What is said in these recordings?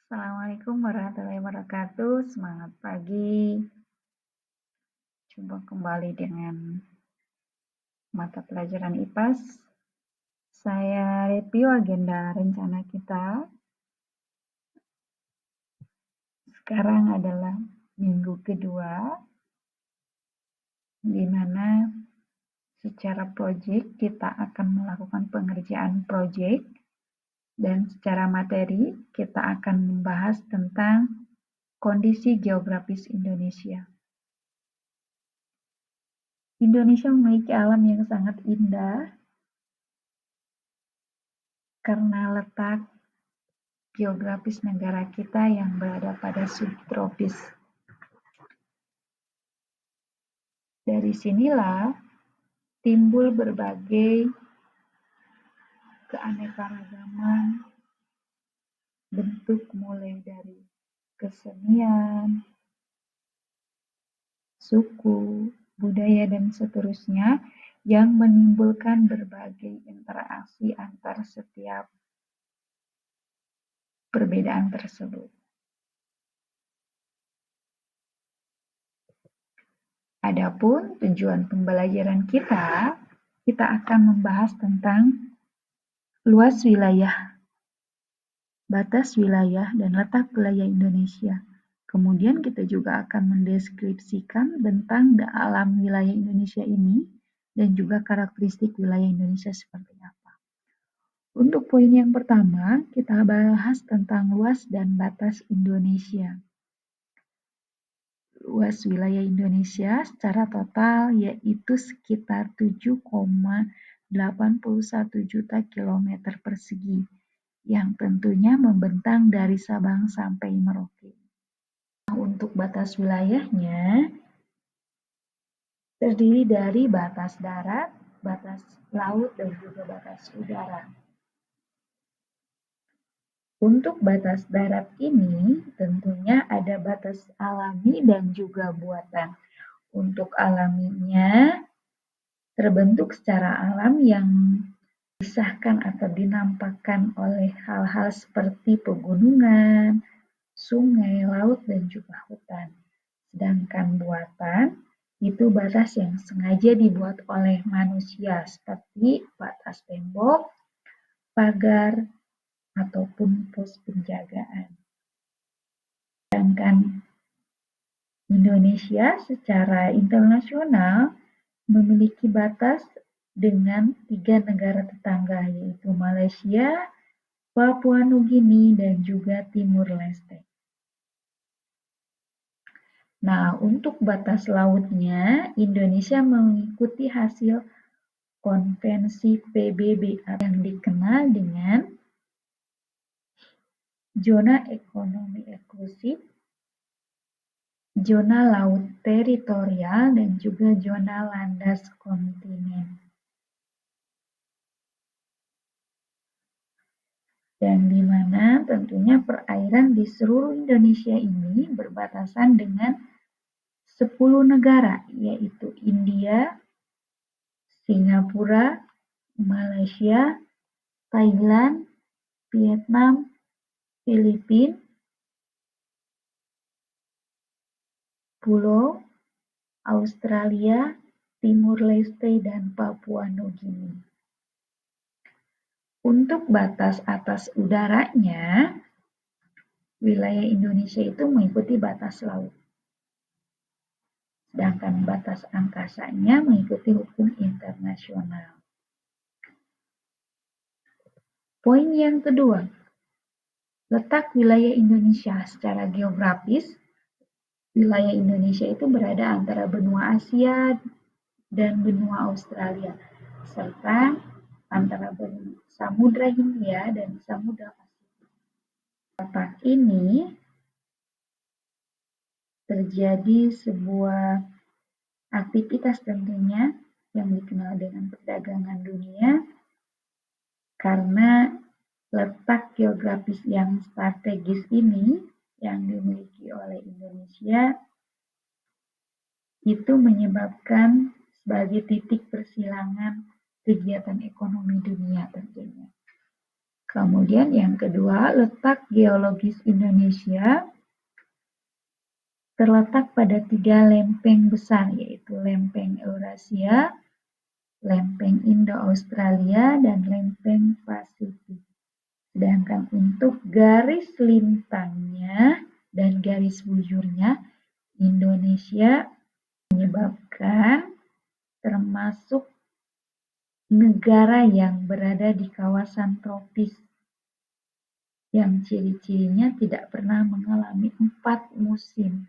Assalamualaikum warahmatullahi wabarakatuh. Semangat pagi. Jumpa kembali dengan mata pelajaran IPAS. Saya review agenda rencana kita. Sekarang adalah minggu kedua, di mana secara proyek kita akan melakukan pengerjaan proyek, dan secara materi kita akan membahas tentang kondisi geografis Indonesia. Indonesia memiliki alam yang sangat indah karena letak geografis negara kita yang berada pada subtropis. Dari sinilah timbul berbagai keanekaragaman bentuk, mulai dari kesenian, suku, budaya, dan seterusnya, yang menimbulkan berbagai interaksi antar setiap perbedaan tersebut. Adapun tujuan pembelajaran kita akan membahas tentang luas wilayah, batas wilayah, dan letak wilayah Indonesia. Kemudian kita juga akan mendeskripsikan tentang alam wilayah Indonesia ini dan juga karakteristik wilayah Indonesia seperti apa. Untuk poin yang pertama, kita bahas tentang luas dan batas Indonesia. Luas wilayah Indonesia secara total yaitu sekitar 7,81 juta kilometer persegi, yang tentunya membentang dari Sabang sampai Merauke. Untuk batas wilayahnya terdiri dari batas darat, batas laut, dan juga batas udara. Untuk batas darat ini tentunya ada batas alami dan juga buatan. Untuk alaminya terbentuk secara alam yang disahkan atau dinampakkan oleh hal-hal seperti pegunungan, sungai, laut, dan juga hutan. Sedangkan buatan itu batas yang sengaja dibuat oleh manusia seperti batas tembok, pagar, ataupun pos penjagaan. Sedangkan Indonesia secara internasional memiliki batas dengan 3 negara tetangga, yaitu Malaysia, Papua Nugini, dan juga Timur Leste. Nah, untuk batas lautnya, Indonesia mengikuti hasil konvensi PBB yang dikenal dengan zona ekonomi eksklusif, zona laut teritorial, dan juga zona landas kontinen. Dan di mana tentunya perairan di seluruh Indonesia ini berbatasan dengan 10 negara, yaitu India, Singapura, Malaysia, Thailand, Vietnam, Filipina, Pulau Australia, Timur Leste, dan Papua Nugini. Untuk batas atas udaranya, wilayah Indonesia itu mengikuti batas laut. Sedangkan batas angkasanya mengikuti hukum internasional. Poin yang kedua, letak wilayah Indonesia secara geografis. Wilayah Indonesia itu berada antara benua Asia dan benua Australia, serta antara Samudra Hindia dan Samudra Pasifik. Letak ini terjadi sebuah aktivitas tentunya yang dikenal dengan perdagangan dunia, karena letak geografis yang strategis ini yang dimiliki oleh Indonesia itu menyebabkan sebagai titik persilangan kegiatan ekonomi dunia tentunya. Kemudian yang kedua, letak geologis Indonesia terletak pada 3 lempeng besar, yaitu lempeng Eurasia, lempeng Indo-Australia, dan lempeng Pasifik. Sedangkan untuk garis lintangnya dan garis bujurnya, Indonesia menyebabkan termasuk negara yang berada di kawasan tropis yang ciri-cirinya tidak pernah mengalami 4 musim.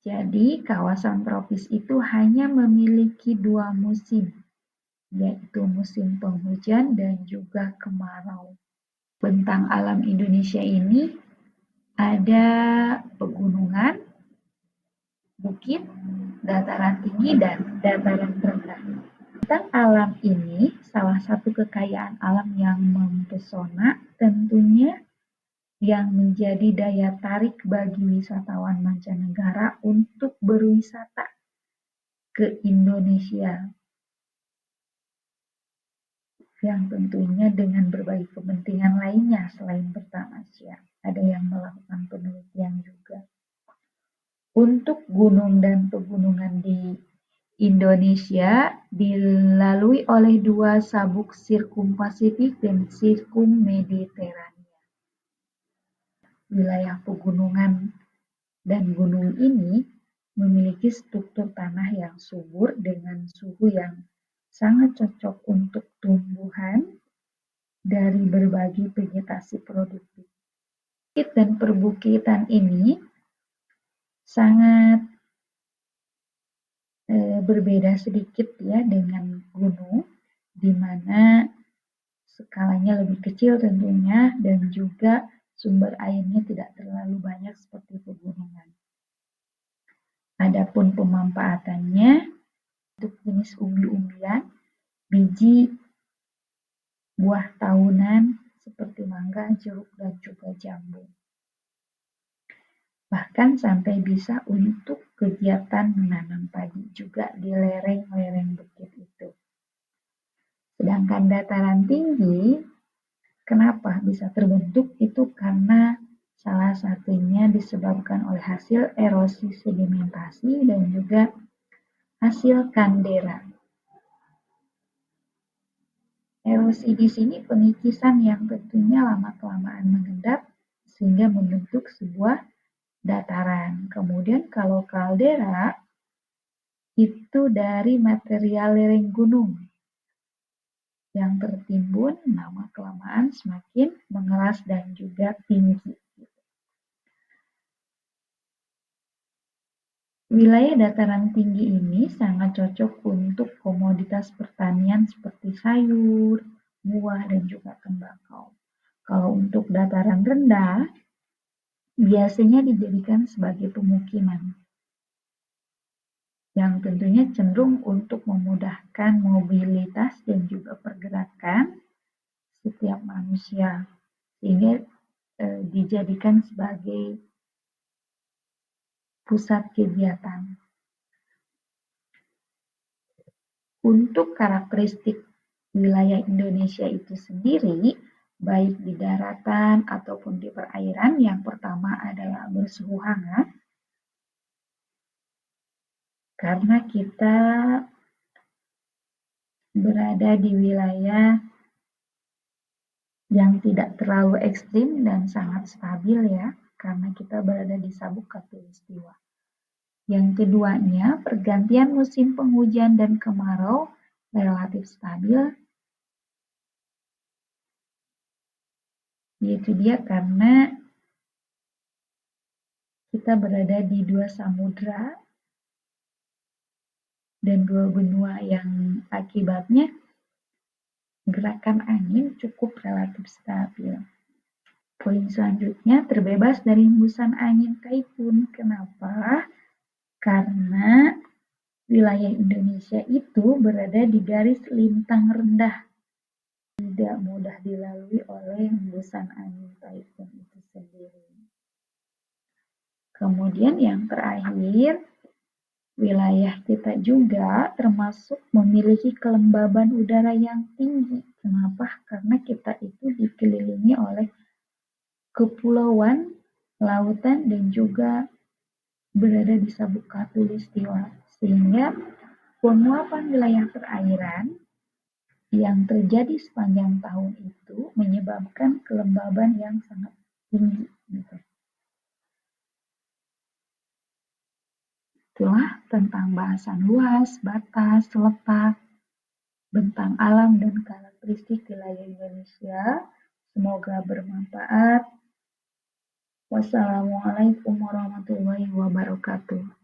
Jadi, kawasan tropis itu hanya memiliki 2 musim, yaitu musim penghujan dan juga kemarau. Bentang alam Indonesia ini ada pegunungan, bukit, dataran tinggi, dan dataran rendah. Bentang alam ini salah satu kekayaan alam yang mempesona tentunya yang menjadi daya tarik bagi wisatawan mancanegara untuk berwisata ke Indonesia, yang tentunya dengan berbagai kepentingan lainnya selain bertamasya. Ada yang melakukan penelitian juga. Untuk gunung dan pegunungan di Indonesia dilalui oleh 2 sabuk sirkum Pasifik dan sirkum Mediterania. Wilayah pegunungan dan gunung ini memiliki struktur tanah yang subur dengan suhu yang sangat cocok untuk tumbuhan dari berbagai vegetasi produktif. Bukit dan perbukitan ini sangat berbeda sedikit ya dengan gunung, di mana skalanya lebih kecil tentunya dan juga sumber airnya tidak terlalu banyak seperti pegunungan. Adapun pemanfaatannya untuk jenis umbi-umbian, biji, buah tahunan seperti mangga, jeruk, dan juga jambu. Bahkan sampai bisa untuk kegiatan menanam padi juga di lereng-lereng bukit itu. Sedangkan dataran tinggi, kenapa bisa terbentuk? Itu karena salah satunya disebabkan oleh hasil erosi sedimentasi dan juga hasil kaldera. Erosi di sini pengikisan yang tentunya lama-kelamaan mengendap sehingga membentuk sebuah dataran. Kemudian kalau kaldera itu dari material lereng gunung yang tertimbun lama-kelamaan semakin mengeras dan juga tinggi. Wilayah dataran tinggi ini sangat cocok untuk komoditas pertanian seperti sayur, buah, dan juga tembakau. Kalau untuk dataran rendah, biasanya dijadikan sebagai pemukiman, yang tentunya cenderung untuk memudahkan mobilitas dan juga pergerakan setiap manusia, sehingga dijadikan sebagai pusat kegiatan. Untuk karakteristik wilayah Indonesia itu sendiri, baik di daratan ataupun di perairan, yang pertama adalah bersuhu hangat, karena kita berada di wilayah yang tidak terlalu ekstrim dan sangat stabil ya, karena kita berada di sabuk khatulistiwa. Yang keduanya, pergantian musim penghujan dan kemarau relatif stabil, yaitu dia karena kita berada di 2 samudra dan 2 benua yang akibatnya gerakan angin cukup relatif stabil. Poin selanjutnya, terbebas dari hembusan angin taifun. Kenapa? Karena wilayah Indonesia itu berada di garis lintang rendah, tidak mudah dilalui oleh hembusan angin taifun itu sendiri. Kemudian yang terakhir, wilayah kita juga termasuk memiliki kelembaban udara yang tinggi. Kenapa? Karena kita itu dikelilingi oleh kepulauan, lautan, dan juga berada di sabuk khatulistiwa, sehingga penguapan wilayah perairan yang terjadi sepanjang tahun itu menyebabkan kelembaban yang sangat tinggi. Gitu. Itulah tentang bahasan luas, batas, letak, bentang alam, dan karakteristik wilayah Indonesia. Semoga bermanfaat. Wassalamualaikum warahmatullahi wabarakatuh.